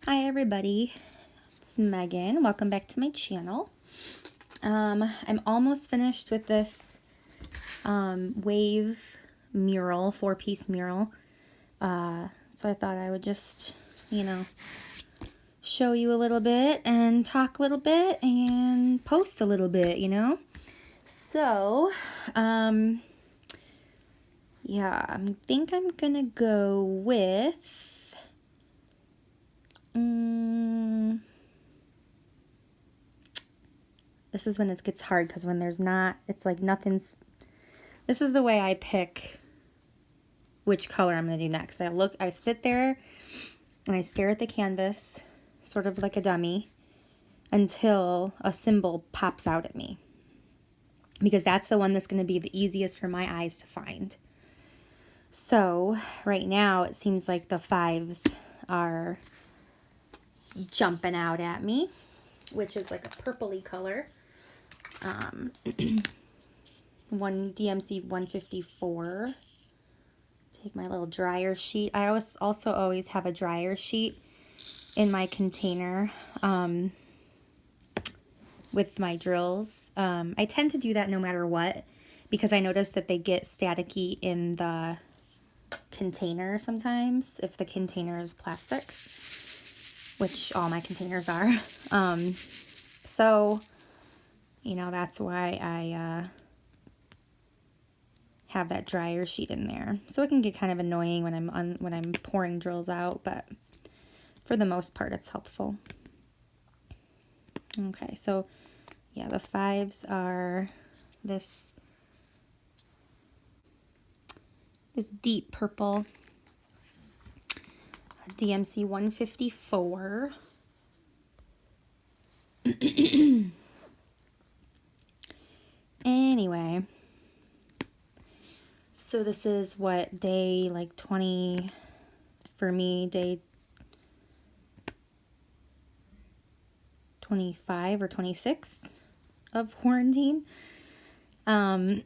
Hi everybody, it's Megan. Welcome back to my channel. I'm almost finished with this wave mural, 4-piece mural. So I thought I would just, show you a little bit and talk a little bit and post a little bit, So, yeah, I think I'm gonna go with this is when it gets hard, because when there's not, it's like nothing's, this is the way I pick which color I'm going to do next. I sit there and I stare at the canvas, sort of like a dummy, until a symbol pops out at me. Because that's the one that's going to be the easiest for my eyes to find. So right now it seems like the 5s are jumping out at me, which is like a purpley color. One DMC 154. Take my little dryer sheet. I also always have a dryer sheet in my container with my drills. I tend to do that no matter what, because I notice that they get staticky in the container sometimes if the container is plastic, which all my containers are. So that's why I have that dryer sheet in there. So it can get kind of annoying when I'm pouring drills out, but for the most part it's helpful. Okay, so yeah, the 5s are this deep purple DMC 154. Anyway, so this is what, day like 20 for me, day 25 or 26 of quarantine. I'm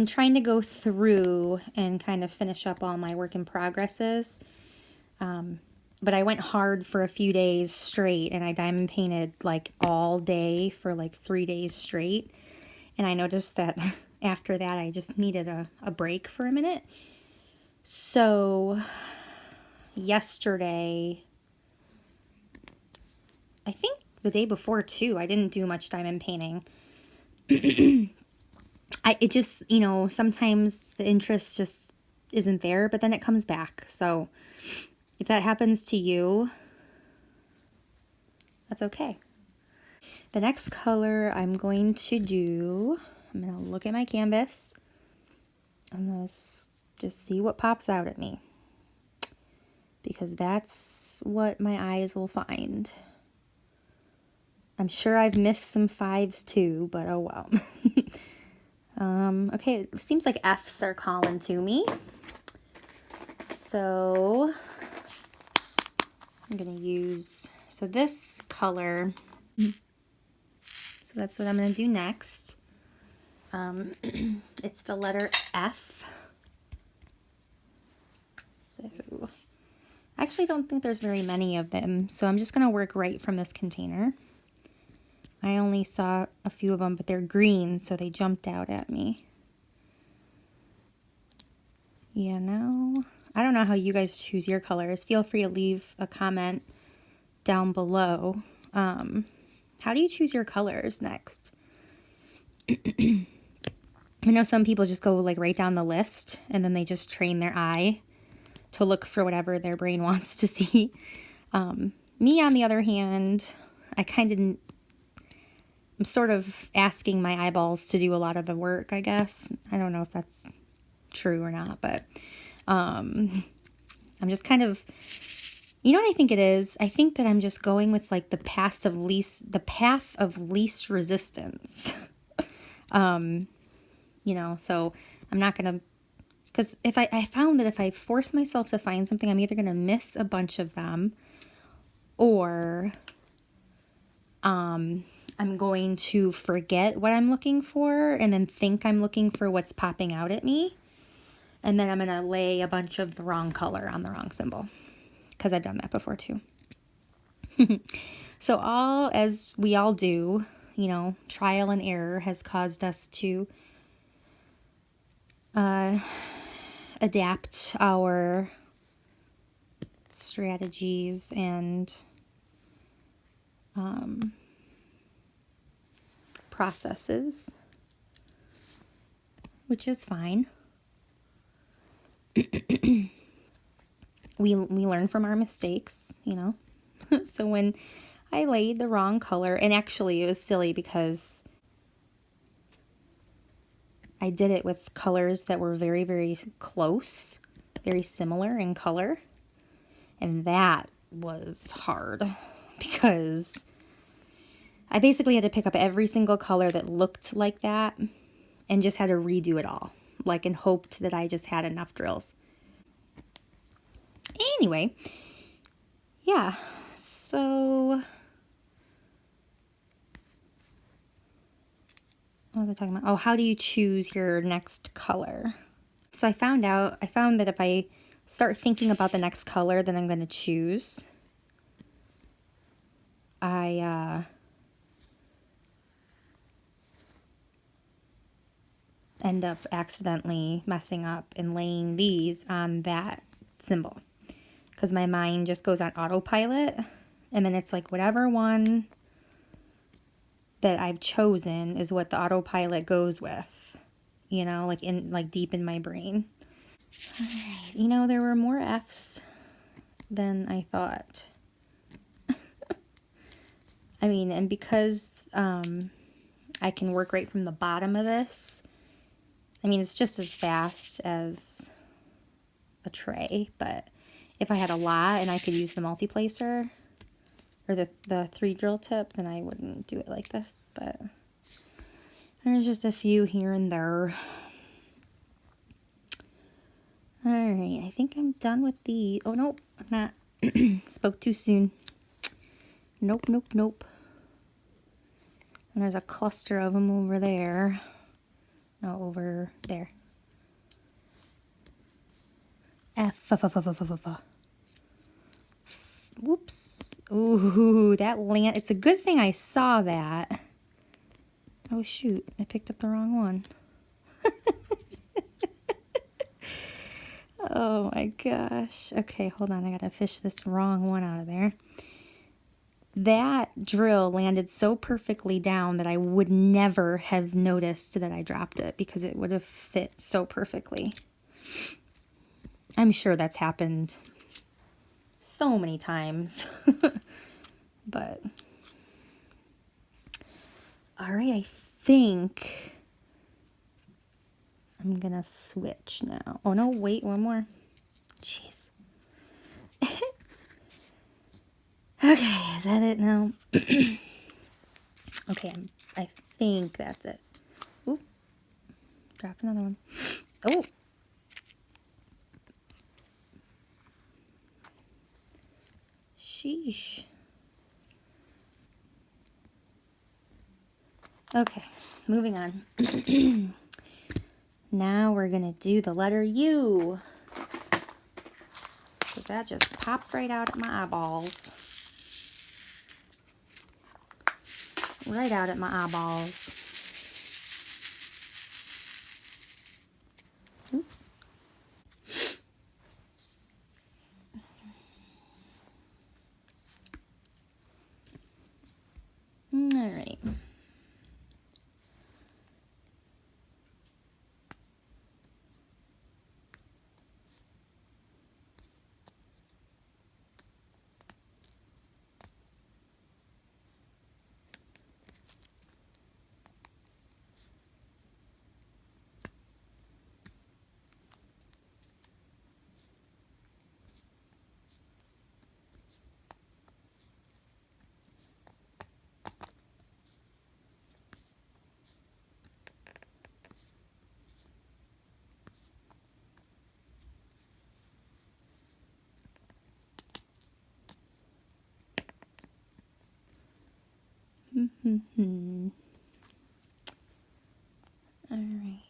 trying to go through and kind of finish up all my work in progresses. But I went hard for a few days straight, and I diamond painted like all day for like 3 days straight. And I noticed that after that, I just needed a break for a minute. So yesterday, I think the day before too, I didn't do much diamond painting. It just, sometimes the interest just isn't there, but then it comes back. So if that happens to you, that's okay. The next color I'm going to do, I'm going to look at my canvas. I'm going to just see what pops out at me, because that's what my eyes will find. I'm sure I've missed some 5s too, but oh well. Okay, it seems like Fs are calling to me. So I'm going to use, so this color, so that's what I'm going to do next. It's the letter F. So I actually don't think there's very many of them, so I'm just going to work right from this container. I only saw a few of them, but they're green, so they jumped out at me. I don't know how you guys choose your colors. Feel free to leave a comment down below. How do you choose your colors next? I know some people just go like right down the list, and then they just train their eye to look for whatever their brain wants to see. Me, on the other hand, I'm sort of asking my eyeballs to do a lot of the work, I guess. I don't know if that's true or not, but I'm just kind of, you know what I think it is? I think that I'm just going with like the path of least resistance. So I'm not gonna, because I found that if I force myself to find something, I'm either gonna miss a bunch of them, or I'm going to forget what I'm looking for and then think I'm looking for what's popping out at me. And then I'm going to lay a bunch of the wrong color on the wrong symbol, because I've done that before too. So all, as we all do, you know, trial and error has caused us to adapt our strategies and processes, which is fine. We learn from our mistakes, you know. So when I laid the wrong color, and actually it was silly because I did it with colors that were very, very close, very similar in color. And that was hard because I basically had to pick up every single color that looked like that and just had to redo it all, like, and hoped that I just had enough drills. Anyway, yeah, so what was I talking about? Oh, how do you choose your next color? So I found that if I start thinking about the next color that I'm going to choose, I end up accidentally messing up and laying these on that symbol. Because my mind just goes on autopilot, and then it's like whatever one that I've chosen is what the autopilot goes with, you know, like deep in my brain. All right, you know, there were more F's than I thought. I mean, and because I can work right from the bottom of this, I mean, it's just as fast as a tray, but if I had a lot and I could use the multi-placer or the 3 drill tip, then I wouldn't do it like this, but there's just a few here and there. All right, I think I'm done with the, oh, nope, I'm not. Spoke too soon. Nope, nope, nope. And there's a cluster of them over there. No, over there. Whoops. Ooh, that land. It's a good thing I saw that. Oh, shoot. I picked up the wrong one. Oh, my gosh. Okay, hold on. I gotta fish this wrong one out of there. That drill landed so perfectly down that I would never have noticed that I dropped it because it would have fit so perfectly. I'm sure that's happened so many times. But all right, I think I'm gonna switch now. Oh no, wait, one more. Jeez. Okay, is that it now? Okay, I think that's it. Oop, dropped another one. Oh. Sheesh. Okay, moving on. Now we're gonna do the letter U. So that just popped right out at my eyeballs. Right out at my eyeballs. Oops. All right. All right.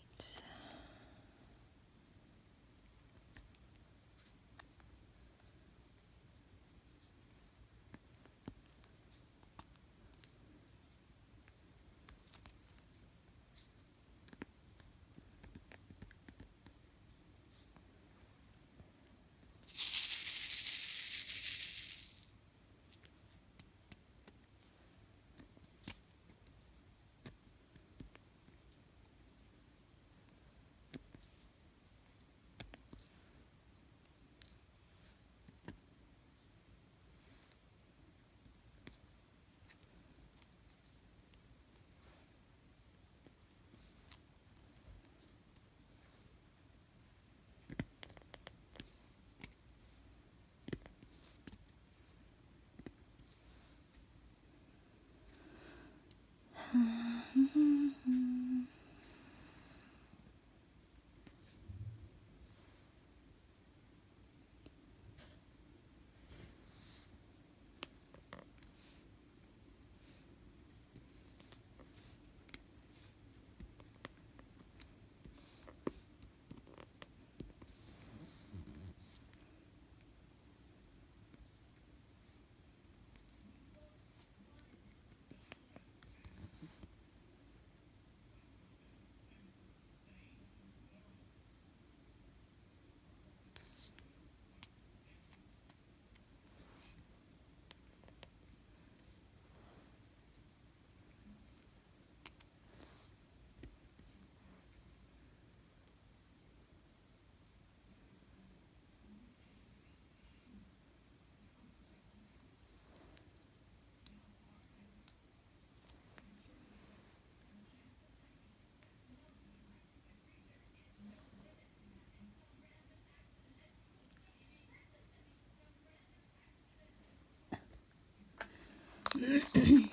Alright,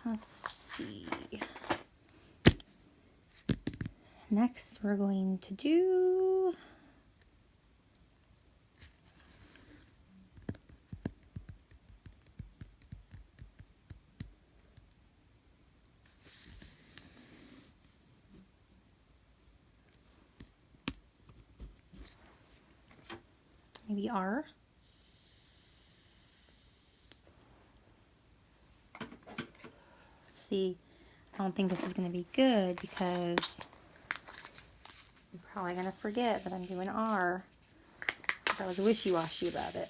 let's see. Next, we're going to do maybe R. See, I don't think this is going to be good because I'm probably going to forget that I'm doing R. I was wishy-washy about it.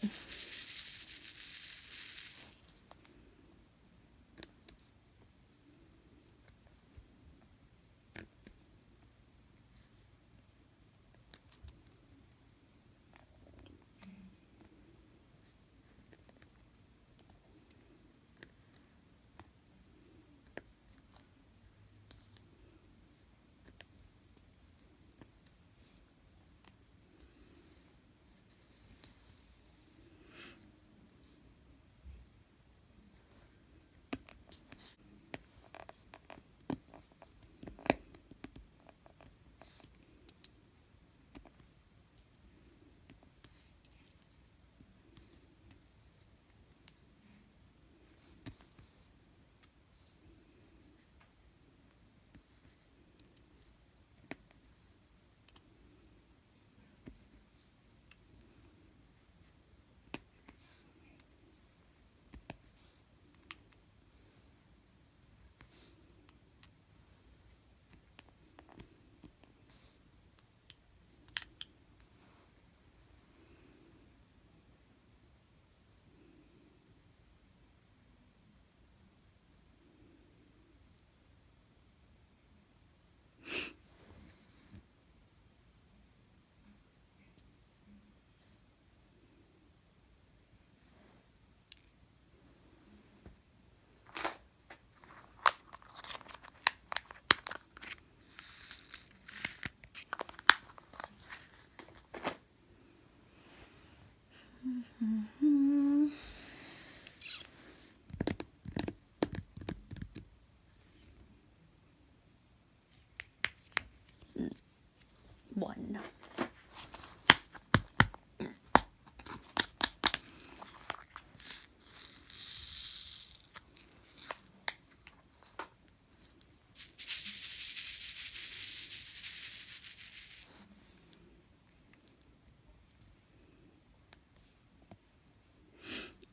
One.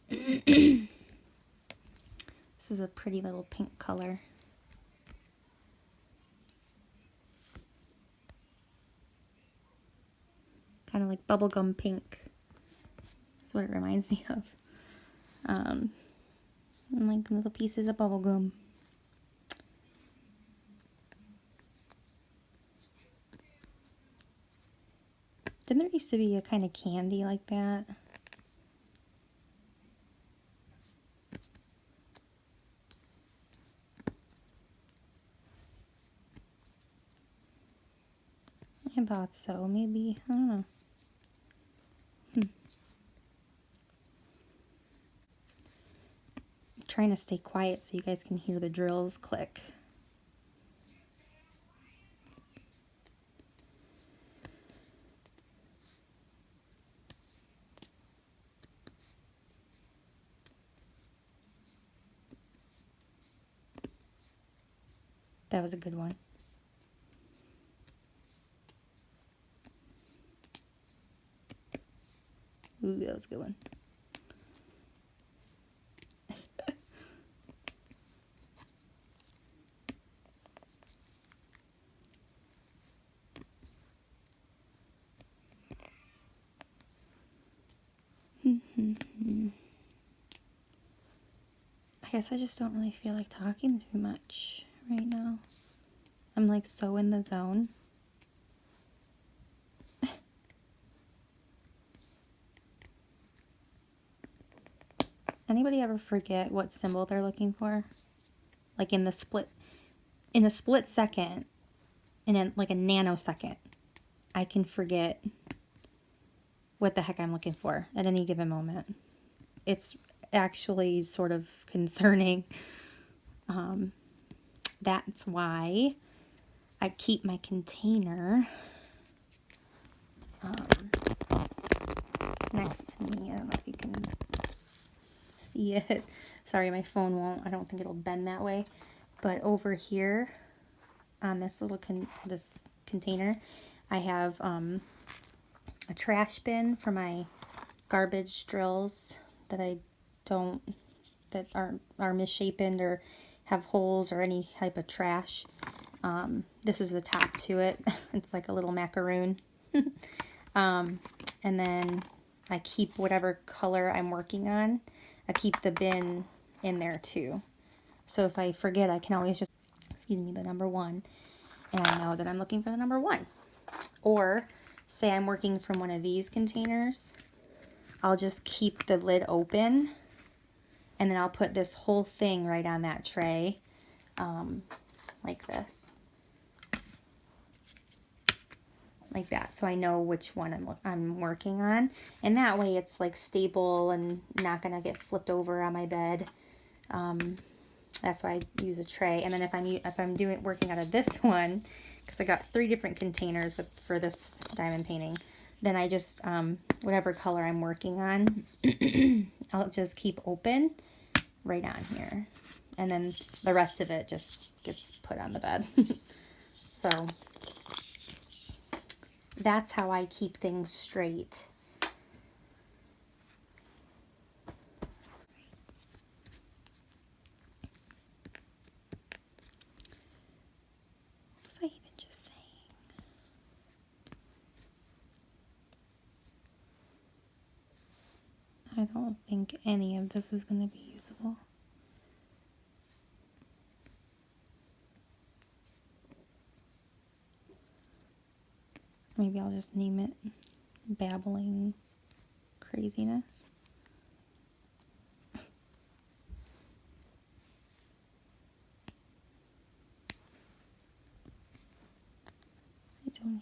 This is a pretty little pink color. Kind of like bubblegum pink. That's what it reminds me of. And like little pieces of bubblegum. Didn't there used to be a kind of candy like that? I thought so, maybe. I don't know. I'm trying to stay quiet so you guys can hear the drills click. That was a good one. Ooh, that was a good one. I guess I just don't really feel like talking too much right now. I'm like so in the zone. Anybody ever forget what symbol they're looking for? Like in a split second, in like a nanosecond, I can forget what the heck I'm looking for at any given moment. It's actually sort of concerning. That's why I keep my container next to me. I don't know if you can see it. Sorry, my phone won't. I don't think it'll bend that way. But over here on this little this container, I have a trash bin for my garbage drills that that are misshapen or have holes or any type of trash. This is the top to it. It's like a little macaroon. And then I keep whatever color I'm working on. I keep the bin in there too. So if I forget, I can always just, excuse me, the number 1. And I know that I'm looking for the number 1. Or say I'm working from one of these containers, I'll just keep the lid open and then I'll put this whole thing right on that tray, like this. Like that, so I know which one I'm working on, and that way it's like stable and not gonna get flipped over on my bed. That's why I use a tray. And then if I'm working out of this one, because I got 3 different containers for this diamond painting, then I just whatever color I'm working on, I'll just keep open right on here, and then the rest of it just gets put on the bed. So that's how I keep things straight. What was I even just saying? I don't think any of this is going to be usable. Maybe I'll just name it Babbling Craziness. I don't even know.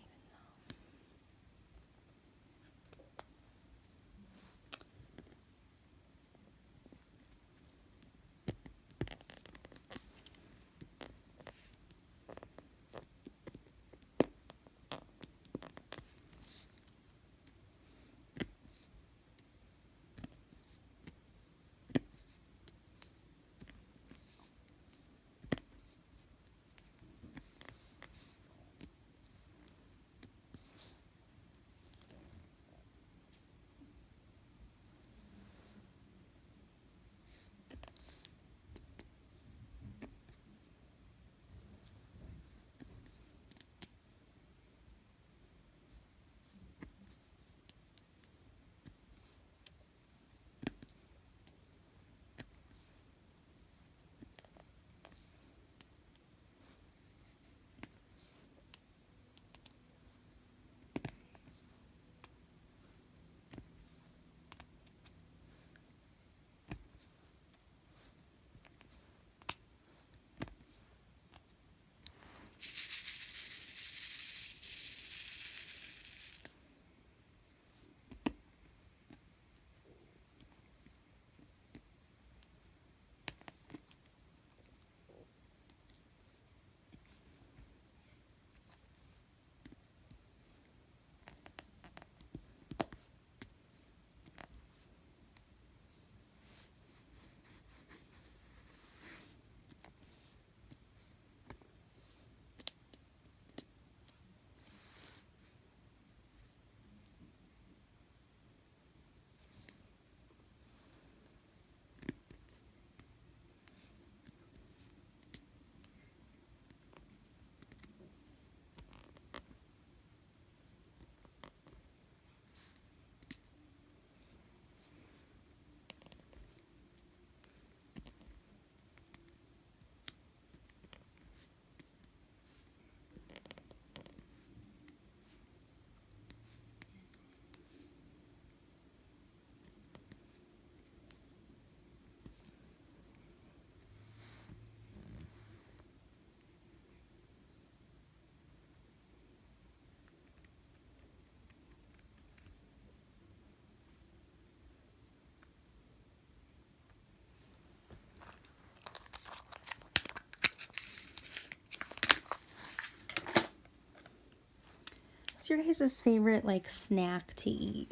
What's your guys' favorite like snack to eat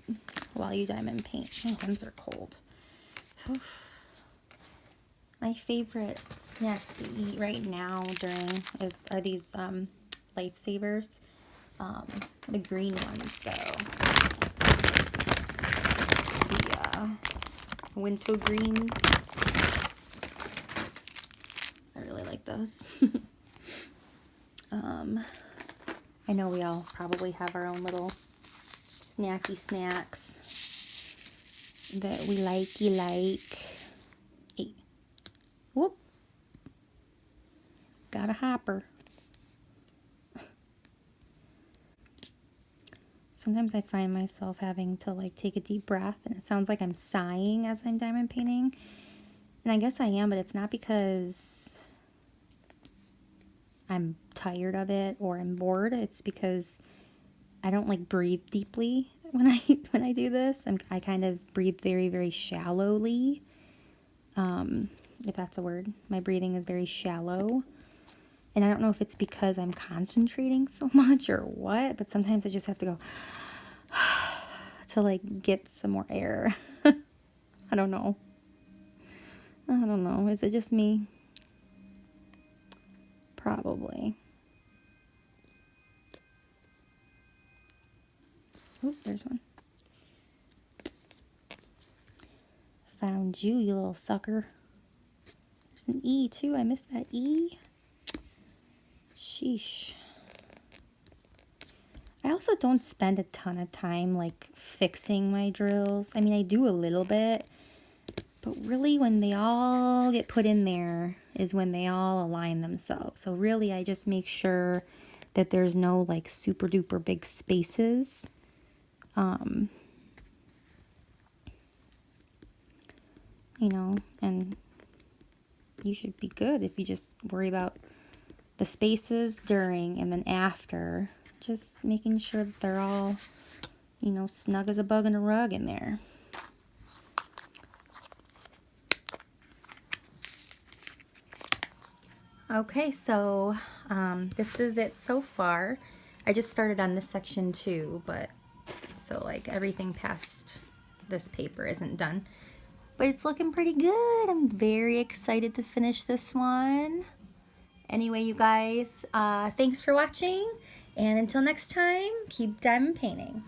while you diamond paint? My hands are cold. My favorite snack to eat right now are these lifesavers. The green ones though. The wintergreen. I really like those. I know we all probably have our own little snacky snacks that we like. Hey. Whoop. Got a hopper. Sometimes I find myself having to like take a deep breath, and it sounds like I'm sighing as I'm diamond painting. And I guess I am, but it's not because I'm tired of it or I'm bored. It's because I don't like breathe deeply when I do this. I kind of breathe very, very shallowly. If that's a word. My breathing is very shallow. And I don't know if it's because I'm concentrating so much or what, but sometimes I just have to go to like get some more air. I don't know. Is it just me? Probably. Oh, there's one. Found you, you little sucker. There's an E too. I missed that E. Sheesh. I also don't spend a ton of time like fixing my drills. I mean, I do a little bit, but really when they all get put in there is when they all align themselves. So really I just make sure that there's no like super duper big spaces. You know, and you should be good if you just worry about the spaces during and then after, just making sure that they're all, you know, snug as a bug in a rug in there. Okay, so this is it so far. I just started on this section too, but so like everything past this paper isn't done. But it's looking pretty good. I'm very excited to finish this one. Anyway, you guys, thanks for watching. And until next time, keep diamond painting.